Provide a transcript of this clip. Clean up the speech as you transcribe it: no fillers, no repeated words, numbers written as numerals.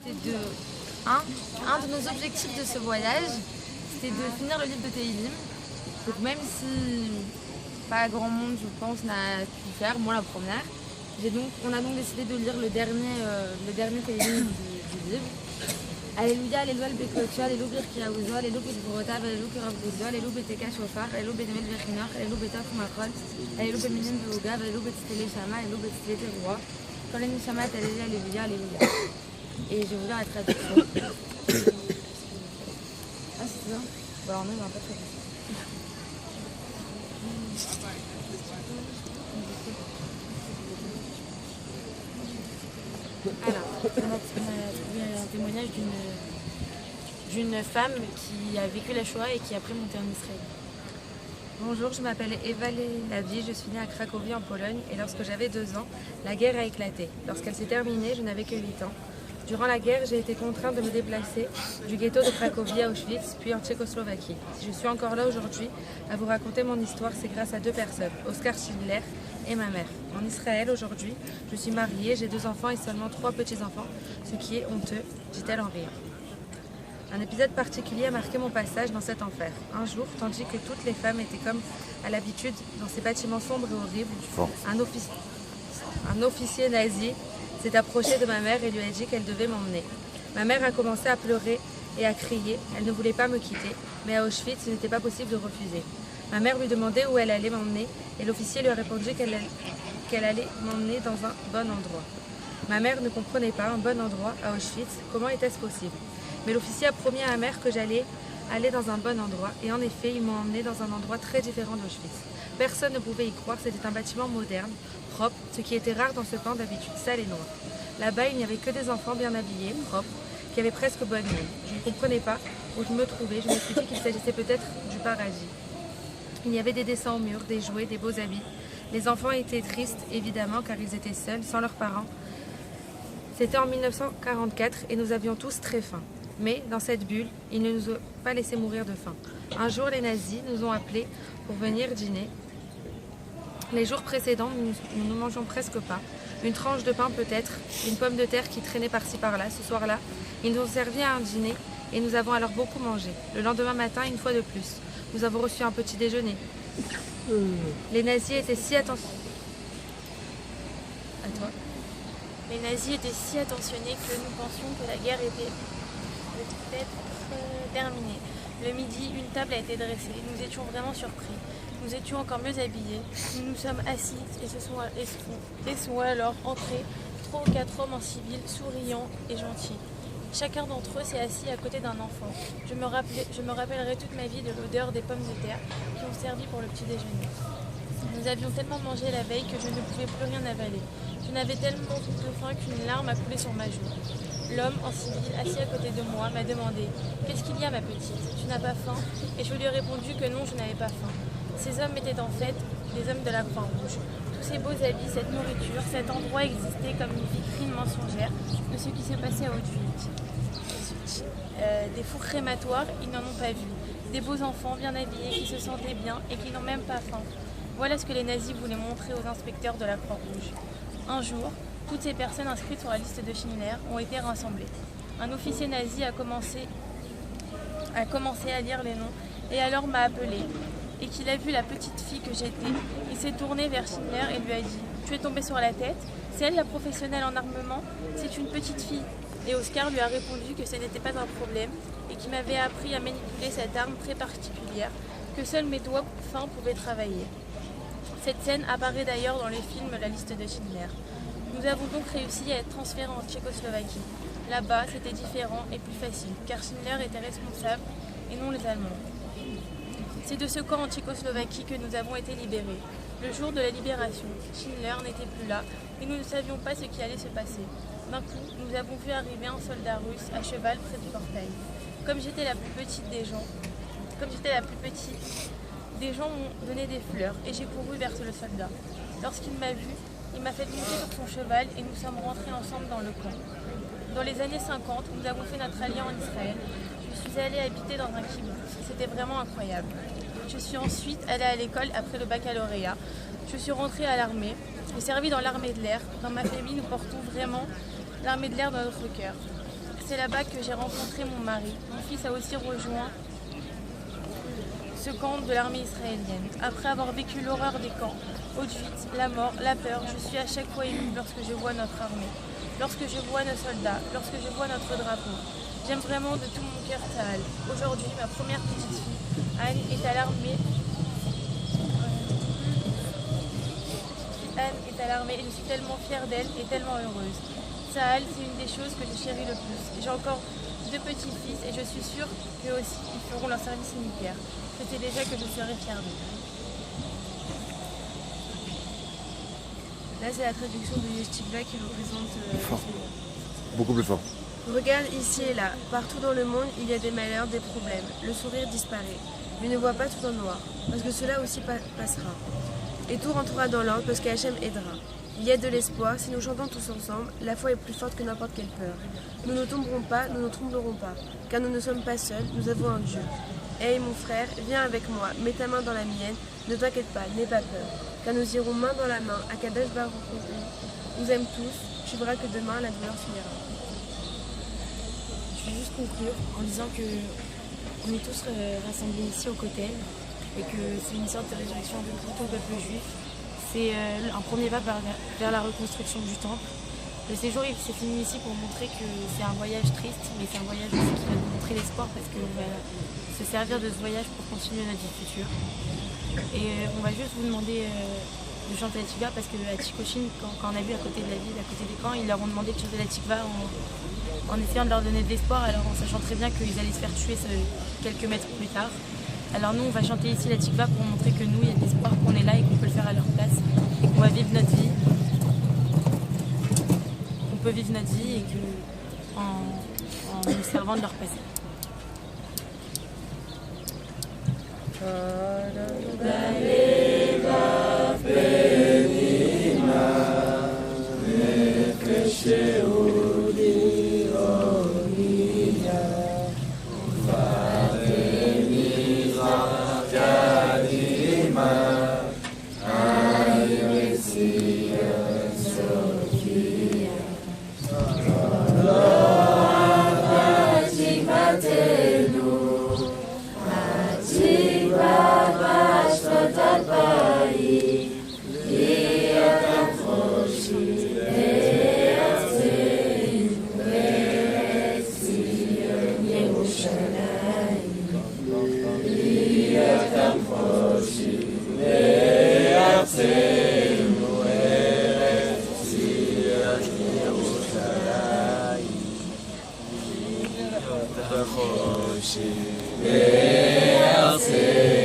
Un de nos objectifs de ce voyage, c'était de finir le livre de Tehillim. Donc même si pas grand monde, je pense, n'a pu le faire, moi la première, on a donc décidé de lire le dernier Tehillim du livre. Alléluia, Alléluia, Bekotcha, Alléluia, Birkiaouzo, Alléluia, Bekorotav, Alléluia, Rabbezo, Alléluia, Beteka Shofar, Alléluia, Benemel Vechinor, Alléluia, Betaf Machol, Alléluia, Beminim Beogav, Alléluia, Betitele Shama, Alléluia, Betitele Roi, Koleni Shama, Alléluia, Alléluia, Alléluia. Et je vais vous lire la traduction. Ah, c'est ça? Bon, alors non, on va pas traduire. Alors, on a trouvé un témoignage d'une femme qui a vécu la Shoah et qui a après monté en Israël. Bonjour, je m'appelle Eva Lavi, je suis née à Cracovie en Pologne et lorsque j'avais 2 ans, la guerre a éclaté. Lorsqu'elle s'est terminée, je n'avais que 8 ans. Durant la guerre, j'ai été contrainte de me déplacer du ghetto de Cracovie à Auschwitz, puis en Tchécoslovaquie. Si je suis encore là aujourd'hui à vous raconter mon histoire, c'est grâce à 2 personnes, Oskar Schindler et ma mère. En Israël, aujourd'hui, je suis mariée, j'ai 2 enfants et seulement 3 petits-enfants, ce qui est honteux, dit-elle en riant. Un épisode particulier a marqué mon passage dans cet enfer. Un jour, tandis que toutes les femmes étaient comme à l'habitude dans ces bâtiments sombres et horribles, un officier nazi s'est approché de ma mère et lui a dit qu'elle devait m'emmener. Ma mère a commencé à pleurer et à crier. Elle ne voulait pas me quitter, mais à Auschwitz, ce n'était pas possible de refuser. Ma mère lui demandait où elle allait m'emmener et l'officier lui a répondu qu'elle allait m'emmener dans un bon endroit. Ma mère ne comprenait pas un bon endroit à Auschwitz. Comment était-ce possible? Mais l'officier a promis à ma mère que j'allais aller dans un bon endroit et en effet, ils m'ont emmené dans un endroit très différent d'Auschwitz. Personne ne pouvait y croire, c'était un bâtiment moderne, propre, ce qui était rare dans ce camp d'habitude sale et noir. Là-bas, il n'y avait que des enfants bien habillés, propres, qui avaient presque bonne mine. Je ne comprenais pas où je me trouvais, je me suis dit qu'il s'agissait peut-être du paradis. Il y avait des dessins au mur, des jouets, des beaux habits. Les enfants étaient tristes, évidemment, car ils étaient seuls, sans leurs parents. C'était en 1944 et nous avions tous très faim. Mais dans cette bulle, ils ne nous ont pas laissé mourir de faim. Un jour, les nazis nous ont appelés pour venir dîner. Les jours précédents, nous ne mangeons presque pas. Une tranche de pain peut-être, une pomme de terre qui traînait par-ci par-là. Ce soir-là, ils nous ont servi à un dîner et nous avons alors beaucoup mangé. Le lendemain matin, une fois de plus, nous avons reçu un petit déjeuner. Les nazis étaient si attentionnés. À toi. Les nazis étaient si attentionnés que nous pensions que la guerre était peut-être terminée. Le midi, une table a été dressée. Nous étions vraiment surpris. Nous étions encore mieux habillés. Nous nous sommes assis et sont alors entrés 3 ou 4 hommes en civil, souriants et gentils. Chacun d'entre eux s'est assis à côté d'un enfant. Je me rappellerai toute ma vie de l'odeur des pommes de terre qui ont servi pour le petit déjeuner. Nous avions tellement mangé la veille que je ne pouvais plus rien avaler. Je n'avais tellement de faim qu'une larme a coulé sur ma joue. L'homme en civil, assis à côté de moi, m'a demandé « Qu'est-ce qu'il y a, ma petite? Tu n'as pas faim ?» Et je lui ai répondu que non, je n'avais pas faim. Ces hommes étaient en fait des hommes de la Croix-Rouge. Tous ces beaux habits, cette nourriture, cet endroit existait comme une vitrine mensongère de ce qui se passait à Auschwitz. Des fours crématoires, ils n'en ont pas vu. Des beaux enfants bien habillés qui se sentaient bien et qui n'ont même pas faim. Voilà ce que les nazis voulaient montrer aux inspecteurs de la Croix-Rouge. Un jour, toutes ces personnes inscrites sur la liste de Schindler ont été rassemblées. Un officier nazi a commencé à lire les noms et alors m'a appelé. Et qu'il a vu la petite fille que j'étais, il s'est tourné vers Schindler et lui a dit « Tu es tombée sur la tête? C'est elle la professionnelle en armement? C'est une petite fille ?» Et Oskar lui a répondu que ce n'était pas un problème et qu'il m'avait appris à manipuler cette arme très particulière, que seuls mes doigts fins pouvaient travailler. Cette scène apparaît d'ailleurs dans le film La liste de Schindler. Nous avons donc réussi à être transférés en Tchécoslovaquie. Là-bas, c'était différent et plus facile, car Schindler était responsable et non les Allemands. C'est de ce camp en Tchécoslovaquie que nous avons été libérés. Le jour de la libération, Schindler n'était plus là et nous ne savions pas ce qui allait se passer. D'un coup, nous avons vu arriver un soldat russe à cheval près du portail. Comme j'étais la plus petite, des gens m'ont donné des fleurs et j'ai couru vers le soldat. Lorsqu'il m'a vu, il m'a fait monter sur son cheval et nous sommes rentrés ensemble dans le camp. Dans les années 50, nous avons fait notre allié en Israël. Je suis allée habiter dans un kibbutz. C'était vraiment incroyable. Je suis ensuite allée à l'école après le baccalauréat. Je suis rentrée à l'armée. J'ai servi dans l'armée de l'air. Dans ma famille, nous portons vraiment l'armée de l'air dans notre cœur. C'est là-bas que j'ai rencontré mon mari. Mon fils a aussi rejoint ce camp de l'armée israélienne. Après avoir vécu l'horreur des camps, Auschwitz, la mort, la peur, je suis à chaque fois émue lorsque je vois notre armée, lorsque je vois nos soldats, lorsque je vois notre drapeau. J'aime vraiment de tout mon cœur Tsahal. Aujourd'hui, ma première petite fille, Anne, est à l'armée. Et je suis tellement fière d'elle et tellement heureuse. Tsahal, c'est une des choses que je chéris le plus. J'ai encore 2 petits-fils et je suis sûre qu'eux aussi ils feront leur service militaire. Je sais déjà que je serai fière d'eux. Là, c'est la traduction de Yeshtikva qui représente... Fort. Beaucoup plus fort. Regarde ici et là, partout dans le monde, il y a des malheurs, des problèmes. Le sourire disparaît. Mais ne vois pas tout en noir, parce que cela aussi passera. Et tout rentrera dans l'ordre, parce qu'Hachem aidera. Il y a de l'espoir, si nous chantons tous ensemble, la foi est plus forte que n'importe quelle peur. Nous ne tomberons pas, nous ne tremblerons pas, car nous ne sommes pas seuls, nous avons un Dieu. Hey mon frère, viens avec moi, mets ta main dans la mienne, ne t'inquiète pas, n'aie pas peur, car nous irons main dans la main à Kadesh Baruch Hu. Nous aime tous, tu verras que demain la douleur finira. Je vais juste conclure en disant que on est tous rassemblés ici au Kotel et que c'est une sorte de résurrection de tout le peuple juif. C'est un premier pas vers la reconstruction du temple. Le séjour s'est fini ici pour montrer que c'est un voyage triste, mais c'est un voyage aussi qui va nous montrer l'espoir parce qu'on va se servir de ce voyage pour continuer notre vie future. Et on va juste vous demander de chanter la tikva parce qu'à Tchikoshin, quand on a vu à côté de la ville, à côté des camps, ils leur ont demandé de chanter la tikva en essayant de leur donner de l'espoir, alors en sachant très bien qu'ils allaient se faire tuer quelques mètres plus tard. Alors nous, on va chanter ici la tikva pour montrer que nous, il y a de l'espoir, qu'on est là et qu'on peut le faire à leur place et qu'on va vivre notre vie. On peut vivre notre vie et en nous servant de leur passé. Merci.